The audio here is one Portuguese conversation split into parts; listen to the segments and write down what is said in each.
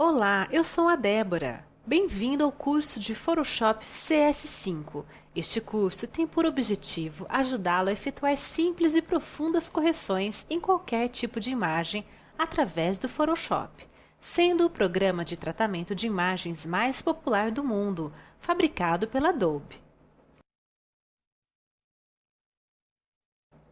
Olá, eu sou a Débora. Bem-vindo ao curso de Photoshop CS5. Este curso tem por objetivo ajudá-lo a efetuar simples e profundas correções em qualquer tipo de imagem através do Photoshop, sendo o programa de tratamento de imagens mais popular do mundo, fabricado pela Adobe.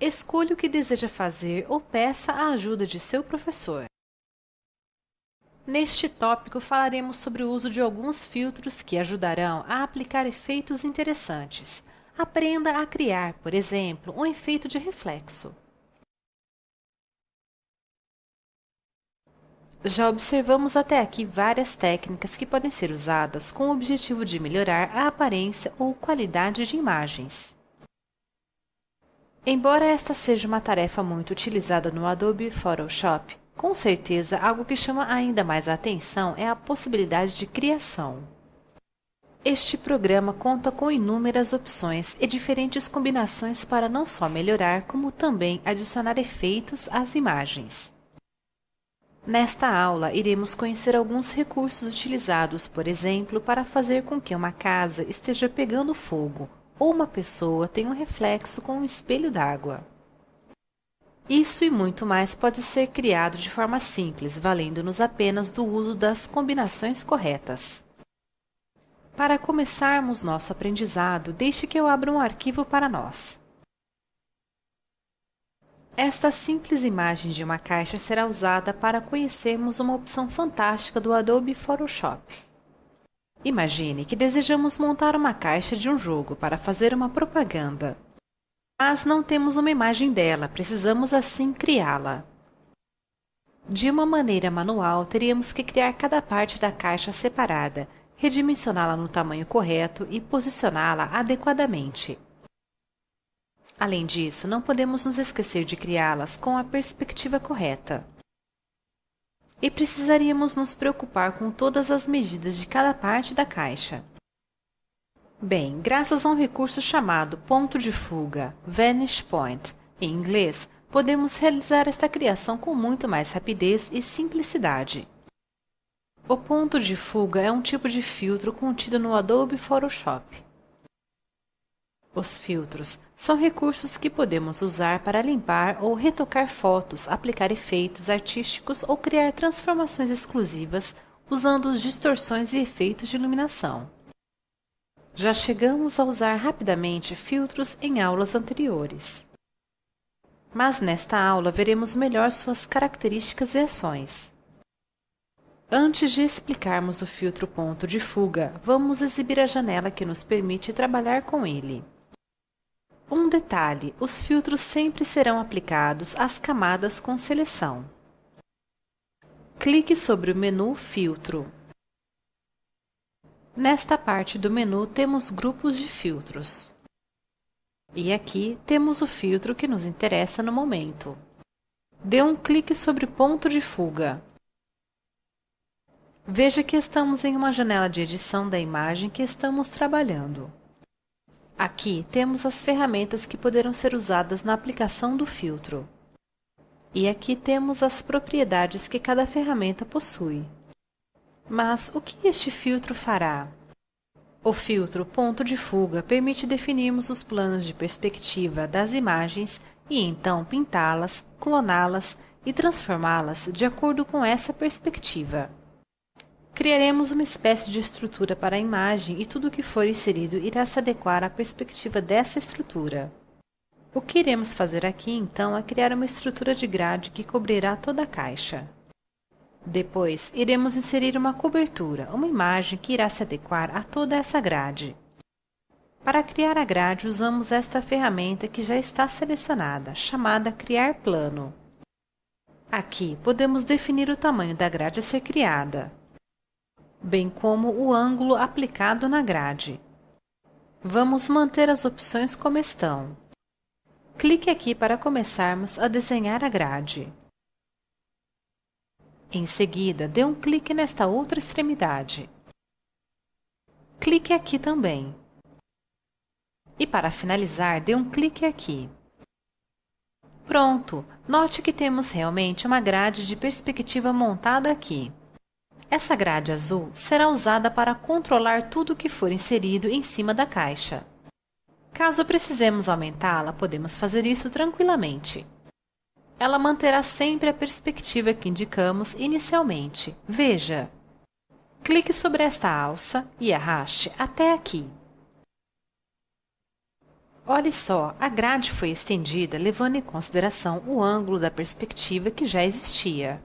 Escolha o que deseja fazer ou peça a ajuda de seu professor. Neste tópico falaremos sobre o uso de alguns filtros que ajudarão a aplicar efeitos interessantes. Aprenda a criar, por exemplo, um efeito de reflexo. Já observamos até aqui várias técnicas que podem ser usadas com o objetivo de melhorar a aparência ou qualidade de imagens. Embora esta seja uma tarefa muito utilizada no Adobe Photoshop, com certeza algo que chama ainda mais a atenção é a possibilidade de criação. Este programa conta com inúmeras opções e diferentes combinações para não só melhorar, como também adicionar efeitos às imagens. Nesta aula, iremos conhecer alguns recursos utilizados, por exemplo, para fazer com que uma casa esteja pegando fogo ou uma pessoa tenha um reflexo com um espelho d'água. Isso e muito mais pode ser criado de forma simples, valendo-nos apenas do uso das combinações corretas. Para começarmos nosso aprendizado, deixe que eu abra um arquivo para nós. Esta simples imagem de uma caixa será usada para conhecermos uma opção fantástica do Adobe Photoshop. Imagine que desejamos montar uma caixa de um jogo para fazer uma propaganda. Mas não temos uma imagem dela, precisamos assim criá-la. De uma maneira manual, teríamos que criar cada parte da caixa separada, redimensioná-la no tamanho correto e posicioná-la adequadamente. Além disso, não podemos nos esquecer de criá-las com a perspectiva correta. E precisaríamos nos preocupar com todas as medidas de cada parte da caixa. Bem, graças a um recurso chamado ponto de fuga, Vanishing Point, em inglês, podemos realizar esta criação com muito mais rapidez e simplicidade. O ponto de fuga é um tipo de filtro contido no Adobe Photoshop. Os filtros são recursos que podemos usar para limpar ou retocar fotos, aplicar efeitos artísticos ou criar transformações exclusivas usando distorções e efeitos de iluminação. Já chegamos a usar rapidamente filtros em aulas anteriores. Mas nesta aula veremos melhor suas características e ações. Antes de explicarmos o filtro ponto de fuga, vamos exibir a janela que nos permite trabalhar com ele. Um detalhe: os filtros sempre serão aplicados às camadas com seleção. Clique sobre o menu Filtro. Nesta parte do menu temos grupos de filtros. E aqui temos o filtro que nos interessa no momento. Dê um clique sobre ponto de fuga. Veja que estamos em uma janela de edição da imagem que estamos trabalhando. Aqui temos as ferramentas que poderão ser usadas na aplicação do filtro. E aqui temos as propriedades que cada ferramenta possui. Mas o que este filtro fará? O filtro ponto de fuga permite definirmos os planos de perspectiva das imagens e então pintá-las, cloná-las e transformá-las de acordo com essa perspectiva. Criaremos uma espécie de estrutura para a imagem e tudo o que for inserido irá se adequar à perspectiva dessa estrutura. O que iremos fazer aqui, então, é criar uma estrutura de grade que cobrirá toda a caixa. Depois, iremos inserir uma cobertura, uma imagem que irá se adequar a toda essa grade. Para criar a grade, usamos esta ferramenta que já está selecionada, chamada Criar Plano. Aqui, podemos definir o tamanho da grade a ser criada, bem como o ângulo aplicado na grade. Vamos manter as opções como estão. Clique aqui para começarmos a desenhar a grade. Em seguida, dê um clique nesta outra extremidade. Clique aqui também. E para finalizar, dê um clique aqui. Pronto! Note que temos realmente uma grade de perspectiva montada aqui. Essa grade azul será usada para controlar tudo que for inserido em cima da caixa. Caso precisemos aumentá-la, podemos fazer isso tranquilamente. Ela manterá sempre a perspectiva que indicamos inicialmente. Veja! Clique sobre esta alça e arraste até aqui. Olhe só, a grade foi estendida levando em consideração o ângulo da perspectiva que já existia.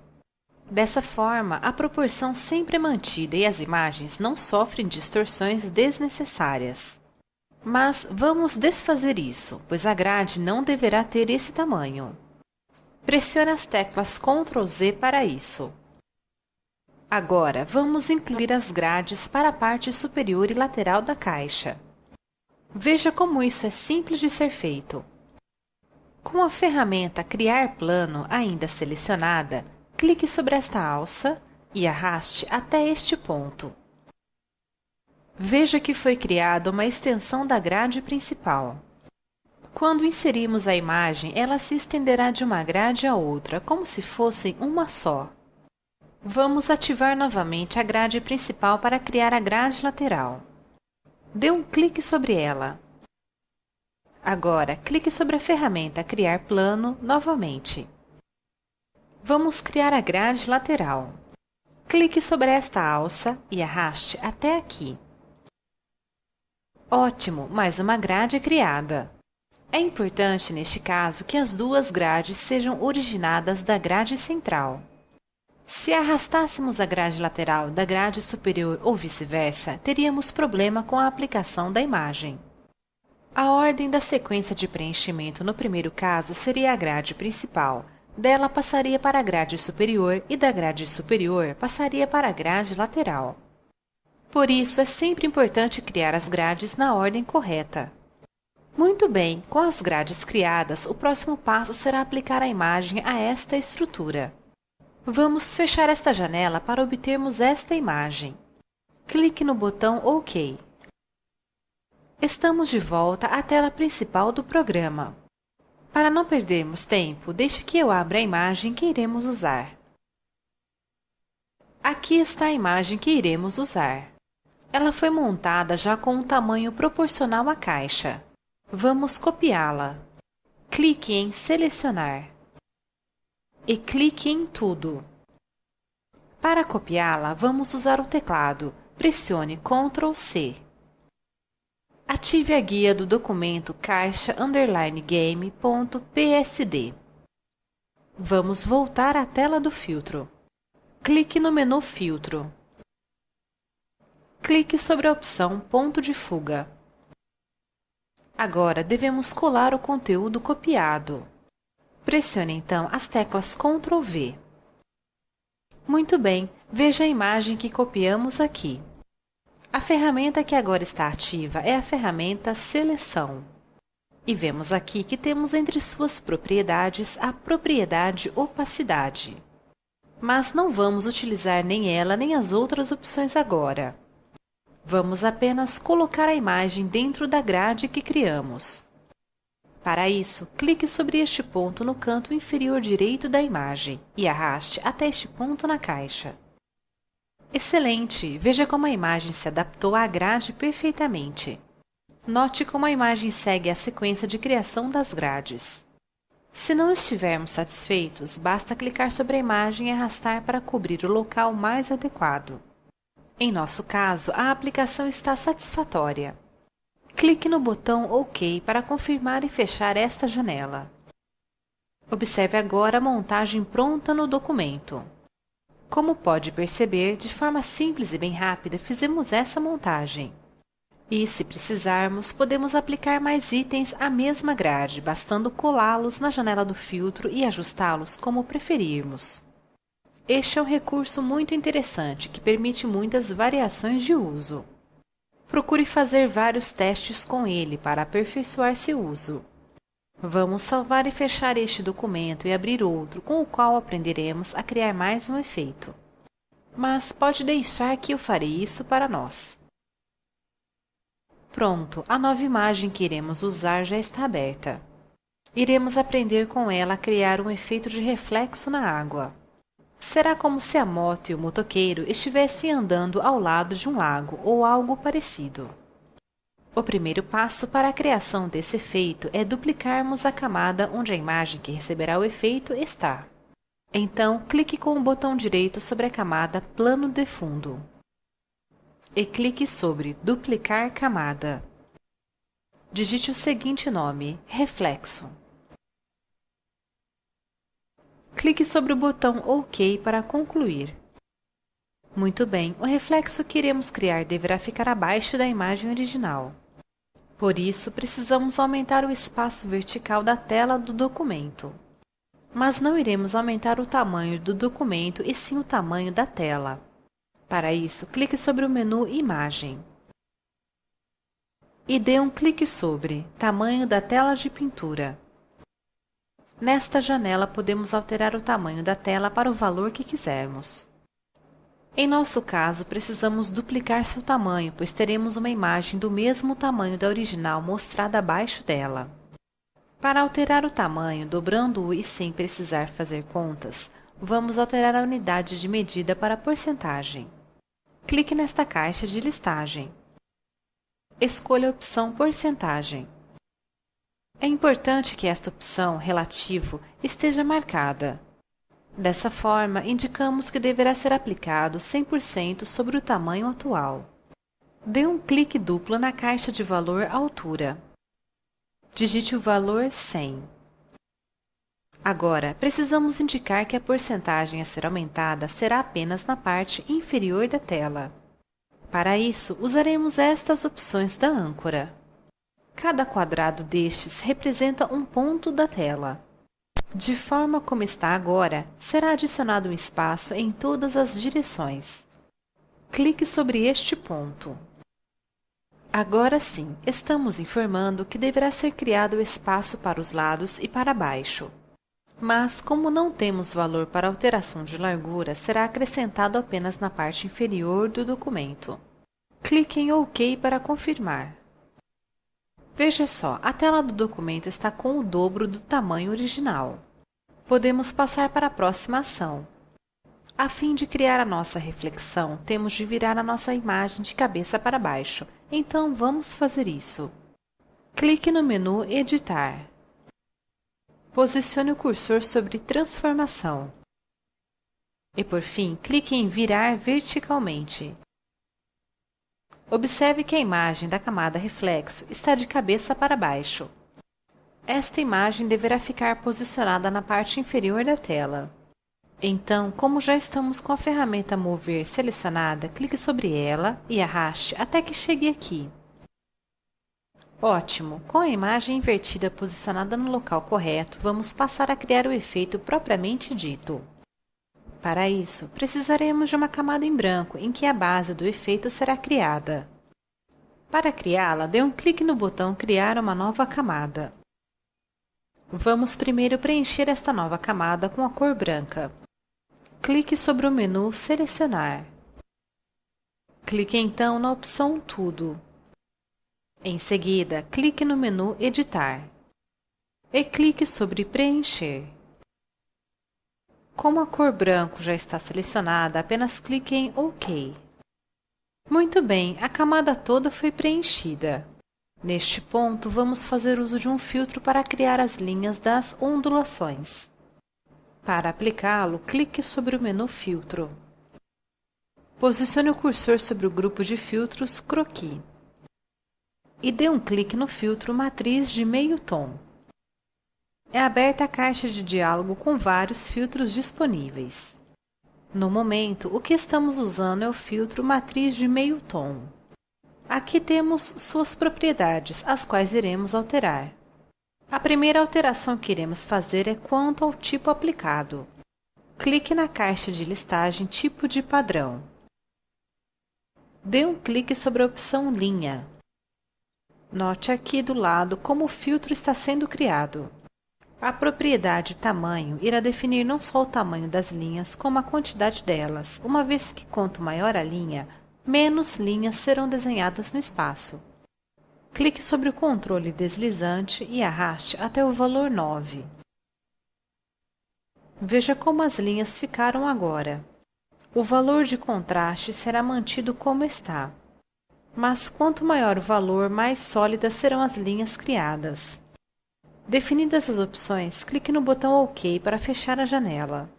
Dessa forma, a proporção sempre é mantida e as imagens não sofrem distorções desnecessárias. Mas vamos desfazer isso, pois a grade não deverá ter esse tamanho. Pressione as teclas Ctrl Z para isso. Agora, vamos incluir as grades para a parte superior e lateral da caixa. Veja como isso é simples de ser feito. Com a ferramenta Criar Plano ainda selecionada, clique sobre esta alça e arraste até este ponto. Veja que foi criada uma extensão da grade principal. Quando inserirmos a imagem, ela se estenderá de uma grade a outra, como se fossem uma só. Vamos ativar novamente a grade principal para criar a grade lateral. Dê um clique sobre ela. Agora, clique sobre a ferramenta Criar Plano novamente. Vamos criar a grade lateral. Clique sobre esta alça e arraste até aqui. Ótimo, mais uma grade é criada. É importante, neste caso, que as duas grades sejam originadas da grade central. Se arrastássemos a grade lateral da grade superior ou vice-versa, teríamos problema com a aplicação da imagem. A ordem da sequência de preenchimento no primeiro caso seria a grade principal, dela passaria para a grade superior e da grade superior passaria para a grade lateral. Por isso, é sempre importante criar as grades na ordem correta. Muito bem, com as grades criadas, o próximo passo será aplicar a imagem a esta estrutura. Vamos fechar esta janela para obtermos esta imagem. Clique no botão OK. Estamos de volta à tela principal do programa. Para não perdermos tempo, deixe que eu abra a imagem que iremos usar. Aqui está a imagem que iremos usar. Ela foi montada já com um tamanho proporcional à caixa. Vamos copiá-la. Clique em Selecionar. E clique em Tudo. Para copiá-la, vamos usar o teclado. Pressione Ctrl C. Ative a guia do documento caixa_game.psd. Vamos voltar à tela do filtro. Clique no menu Filtro. Clique sobre a opção Ponto de fuga. Agora devemos colar o conteúdo copiado. Pressione então as teclas Ctrl V. Muito bem, veja a imagem que copiamos aqui. A ferramenta que agora está ativa é a ferramenta Seleção. E vemos aqui que temos entre suas propriedades a propriedade Opacidade. Mas não vamos utilizar nem ela nem as outras opções agora. Vamos apenas colocar a imagem dentro da grade que criamos. Para isso, clique sobre este ponto no canto inferior direito da imagem e arraste até este ponto na caixa. Excelente! Veja como a imagem se adaptou à grade perfeitamente. Note como a imagem segue a sequência de criação das grades. Se não estivermos satisfeitos, basta clicar sobre a imagem e arrastar para cobrir o local mais adequado. Em nosso caso, a aplicação está satisfatória. Clique no botão OK para confirmar e fechar esta janela. Observe agora a montagem pronta no documento. Como pode perceber, de forma simples e bem rápida fizemos essa montagem. E, se precisarmos, podemos aplicar mais itens à mesma grade, bastando colá-los na janela do filtro e ajustá-los como preferirmos. Este é um recurso muito interessante que permite muitas variações de uso. Procure fazer vários testes com ele para aperfeiçoar seu uso. Vamos salvar e fechar este documento e abrir outro com o qual aprenderemos a criar mais um efeito. Mas pode deixar que eu farei isso para nós. Pronto, a nova imagem que iremos usar já está aberta. Iremos aprender com ela a criar um efeito de reflexo na água. Será como se a moto e o motoqueiro estivessem andando ao lado de um lago ou algo parecido. O primeiro passo para a criação desse efeito é duplicarmos a camada onde a imagem que receberá o efeito está. Então, clique com o botão direito sobre a camada Plano de Fundo e clique sobre Duplicar camada. Digite o seguinte nome: Reflexo. Clique sobre o botão OK para concluir. Muito bem, o reflexo que iremos criar deverá ficar abaixo da imagem original. Por isso, precisamos aumentar o espaço vertical da tela do documento. Mas não iremos aumentar o tamanho do documento e sim o tamanho da tela. Para isso, clique sobre o menu Imagem e dê um clique sobre Tamanho da tela de pintura. Nesta janela, podemos alterar o tamanho da tela para o valor que quisermos. Em nosso caso, precisamos duplicar seu tamanho, pois teremos uma imagem do mesmo tamanho da original mostrada abaixo dela. Para alterar o tamanho, dobrando-o e sem precisar fazer contas, vamos alterar a unidade de medida para porcentagem. Clique nesta caixa de listagem. Escolha a opção Porcentagem. É importante que esta opção Relativo esteja marcada. Dessa forma, indicamos que deverá ser aplicado 100% sobre o tamanho atual. Dê um clique duplo na caixa de valor altura. Digite o valor 100. Agora, precisamos indicar que a porcentagem a ser aumentada será apenas na parte inferior da tela. Para isso, usaremos estas opções da âncora. Cada quadrado destes representa um ponto da tela. De forma como está agora, será adicionado um espaço em todas as direções. Clique sobre este ponto. Agora sim, estamos informando que deverá ser criado espaço para os lados e para baixo. Mas, como não temos valor para alteração de largura, será acrescentado apenas na parte inferior do documento. Clique em OK para confirmar. Veja só, a tela do documento está com o dobro do tamanho original. Podemos passar para a próxima ação. A fim de criar a nossa reflexão, temos de virar a nossa imagem de cabeça para baixo. Então, vamos fazer isso. Clique no menu Editar. Posicione o cursor sobre Transformação. E, por fim, clique em Virar verticalmente. Observe que a imagem da camada reflexo está de cabeça para baixo. Esta imagem deverá ficar posicionada na parte inferior da tela. Então, como já estamos com a ferramenta Mover selecionada, clique sobre ela e arraste até que chegue aqui. Ótimo! Com a imagem invertida posicionada no local correto, vamos passar a criar o efeito propriamente dito. Para isso, precisaremos de uma camada em branco em que a base do efeito será criada. Para criá-la, dê um clique no botão Criar uma nova camada. Vamos primeiro preencher esta nova camada com a cor branca. Clique sobre o menu Selecionar. Clique então na opção Tudo. Em seguida, clique no menu Editar. E clique sobre Preencher. Como a cor branco já está selecionada, apenas clique em OK. Muito bem, a camada toda foi preenchida. Neste ponto, vamos fazer uso de um filtro para criar as linhas das ondulações. Para aplicá-lo, clique sobre o menu Filtro. Posicione o cursor sobre o grupo de filtros Croquis. E dê um clique no filtro Matriz de meio tom. É aberta a caixa de diálogo com vários filtros disponíveis. No momento, o que estamos usando é o filtro Matriz de meio tom. Aqui temos suas propriedades, as quais iremos alterar. A primeira alteração que iremos fazer é quanto ao tipo aplicado. Clique na caixa de listagem Tipo de padrão. Dê um clique sobre a opção Linha. Note aqui do lado como o filtro está sendo criado. A propriedade tamanho irá definir não só o tamanho das linhas, como a quantidade delas, uma vez que quanto maior a linha, menos linhas serão desenhadas no espaço. Clique sobre o controle deslizante e arraste até o valor 9. Veja como as linhas ficaram agora. O valor de contraste será mantido como está, mas quanto maior o valor, mais sólidas serão as linhas criadas. Definidas as opções, clique no botão OK para fechar a janela.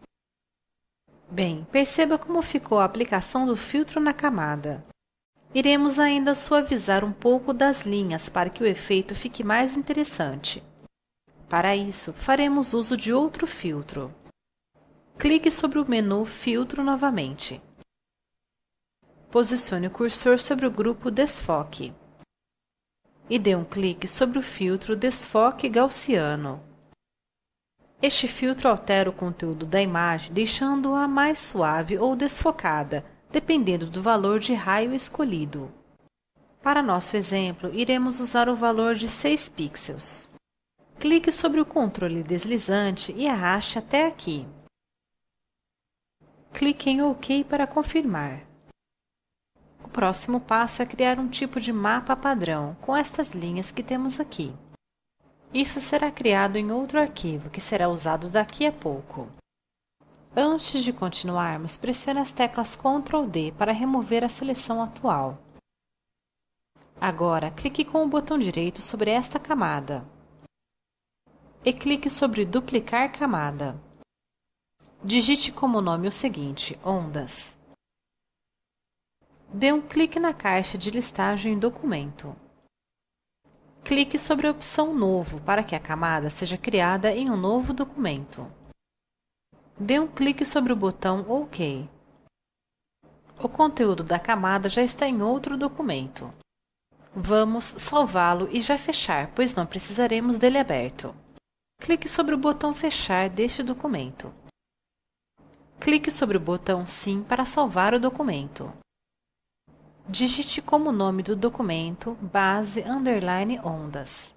Bem, perceba como ficou a aplicação do filtro na camada. Iremos ainda suavizar um pouco das linhas para que o efeito fique mais interessante. Para isso, faremos uso de outro filtro. Clique sobre o menu Filtro novamente. Posicione o cursor sobre o grupo Desfoque e dê um clique sobre o filtro Desfoque Gaussiano. Este filtro altera o conteúdo da imagem, deixando-a mais suave ou desfocada, dependendo do valor de raio escolhido. Para nosso exemplo, iremos usar o valor de 6 pixels. Clique sobre o controle deslizante e arraste até aqui. Clique em OK para confirmar. O próximo passo é criar um tipo de mapa padrão com estas linhas que temos aqui. Isso será criado em outro arquivo, que será usado daqui a pouco. Antes de continuarmos, pressione as teclas Ctrl D para remover a seleção atual. Agora, clique com o botão direito sobre esta camada e clique sobre Duplicar camada. Digite como nome o seguinte: Ondas. Dê um clique na caixa de listagem Documento. Clique sobre a opção Novo para que a camada seja criada em um novo documento. Dê um clique sobre o botão OK. O conteúdo da camada já está em outro documento. Vamos salvá-lo e já fechar, pois não precisaremos dele aberto. Clique sobre o botão Fechar deste documento. Clique sobre o botão Sim para salvar o documento. Digite como nome do documento base_ondas.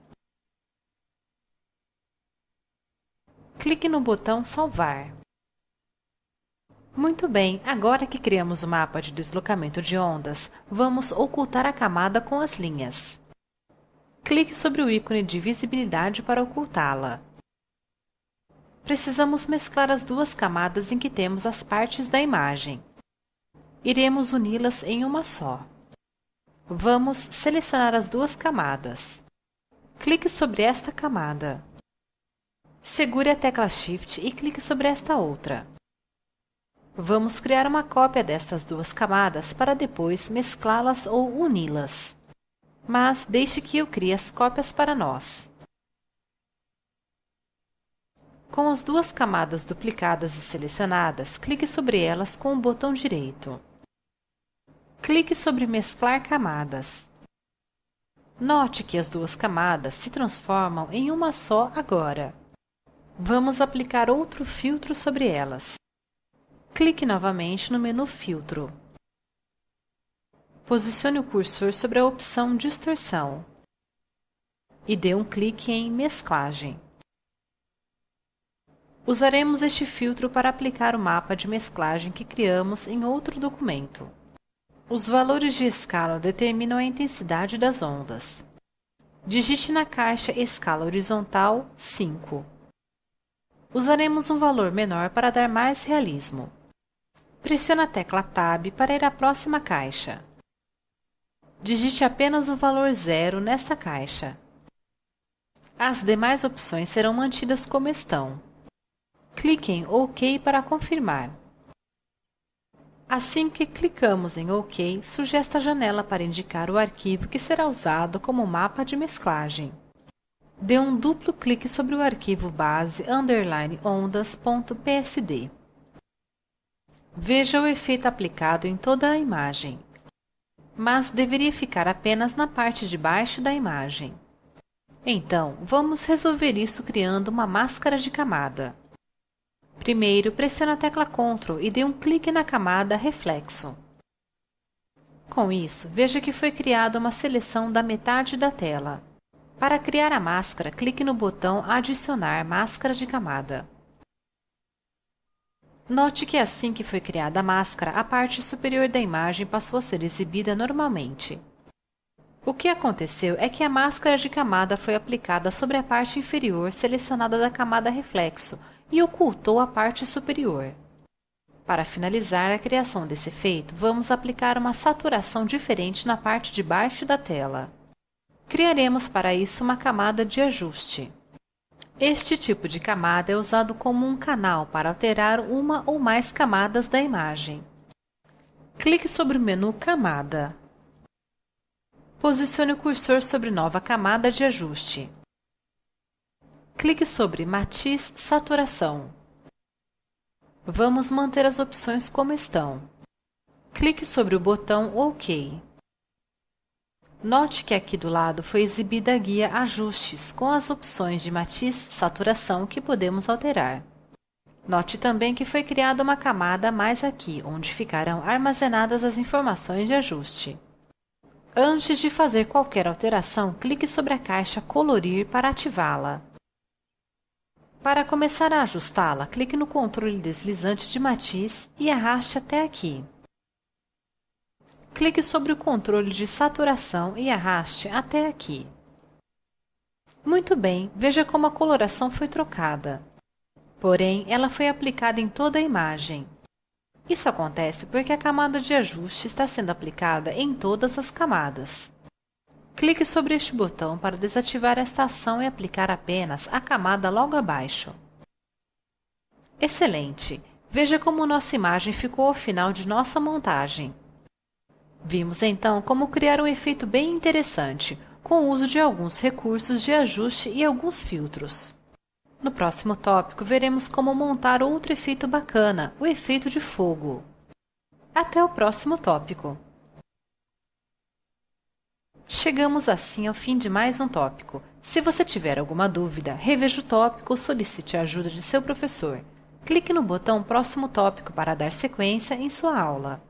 Clique no botão Salvar. Muito bem, agora que criamos o mapa de deslocamento de ondas, vamos ocultar a camada com as linhas. Clique sobre o ícone de visibilidade para ocultá-la. Precisamos mesclar as duas camadas em que temos as partes da imagem. Iremos uni-las em uma só. Vamos selecionar as duas camadas. Clique sobre esta camada. Segure a tecla Shift e clique sobre esta outra. Vamos criar uma cópia destas duas camadas para depois mesclá-las ou uni-las. Mas deixe que eu crie as cópias para nós. Com as duas camadas duplicadas e selecionadas, clique sobre elas com o botão direito. Clique sobre Mesclar camadas. Note que as duas camadas se transformam em uma só agora. Vamos aplicar outro filtro sobre elas. Clique novamente no menu Filtro. Posicione o cursor sobre a opção Distorção e dê um clique em Mesclagem. Usaremos este filtro para aplicar o mapa de mesclagem que criamos em outro documento. Os valores de escala determinam a intensidade das ondas. Digite na caixa Escala horizontal 5. Usaremos um valor menor para dar mais realismo. Pressione a tecla Tab para ir à próxima caixa. Digite apenas o valor 0 nesta caixa. As demais opções serão mantidas como estão. Clique em OK para confirmar. Assim que clicamos em OK, surge esta janela para indicar o arquivo que será usado como mapa de mesclagem. Dê um duplo clique sobre o arquivo base_ondas.psd. Veja o efeito aplicado em toda a imagem, mas deveria ficar apenas na parte de baixo da imagem. Então, vamos resolver isso criando uma máscara de camada. Primeiro, pressione a tecla Ctrl e dê um clique na camada Reflexo. Com isso, veja que foi criada uma seleção da metade da tela. Para criar a máscara, clique no botão Adicionar máscara de camada. Note que assim que foi criada a máscara, a parte superior da imagem passou a ser exibida normalmente. O que aconteceu é que a máscara de camada foi aplicada sobre a parte inferior selecionada da camada Reflexo, e ocultou a parte superior. Para finalizar a criação desse efeito, vamos aplicar uma saturação diferente na parte de baixo da tela. Criaremos para isso uma camada de ajuste. Este tipo de camada é usado como um canal para alterar uma ou mais camadas da imagem. Clique sobre o menu Camada. Posicione o cursor sobre nova camada de ajuste. Clique sobre Matiz Saturação. Vamos manter as opções como estão. Clique sobre o botão OK. Note que aqui do lado foi exibida a guia Ajustes com as opções de matiz e saturação que podemos alterar. Note também que foi criada uma camada a mais aqui, onde ficarão armazenadas as informações de ajuste. Antes de fazer qualquer alteração, clique sobre a caixa Colorir para ativá-la. Para começar a ajustá-la, clique no controle deslizante de matiz e arraste até aqui. Clique sobre o controle de saturação e arraste até aqui. Muito bem, veja como a coloração foi trocada. Porém, ela foi aplicada em toda a imagem. Isso acontece porque a camada de ajuste está sendo aplicada em todas as camadas. Clique sobre este botão para desativar esta ação e aplicar apenas a camada logo abaixo. Excelente! Veja como nossa imagem ficou ao final de nossa montagem. Vimos então como criar um efeito bem interessante, com o uso de alguns recursos de ajuste e alguns filtros. No próximo tópico, veremos como montar outro efeito bacana, o efeito de fogo. Até o próximo tópico! Chegamos assim ao fim de mais um tópico. Se você tiver alguma dúvida, reveja o tópico ou solicite a ajuda de seu professor. Clique no botão Próximo Tópico para dar sequência em sua aula.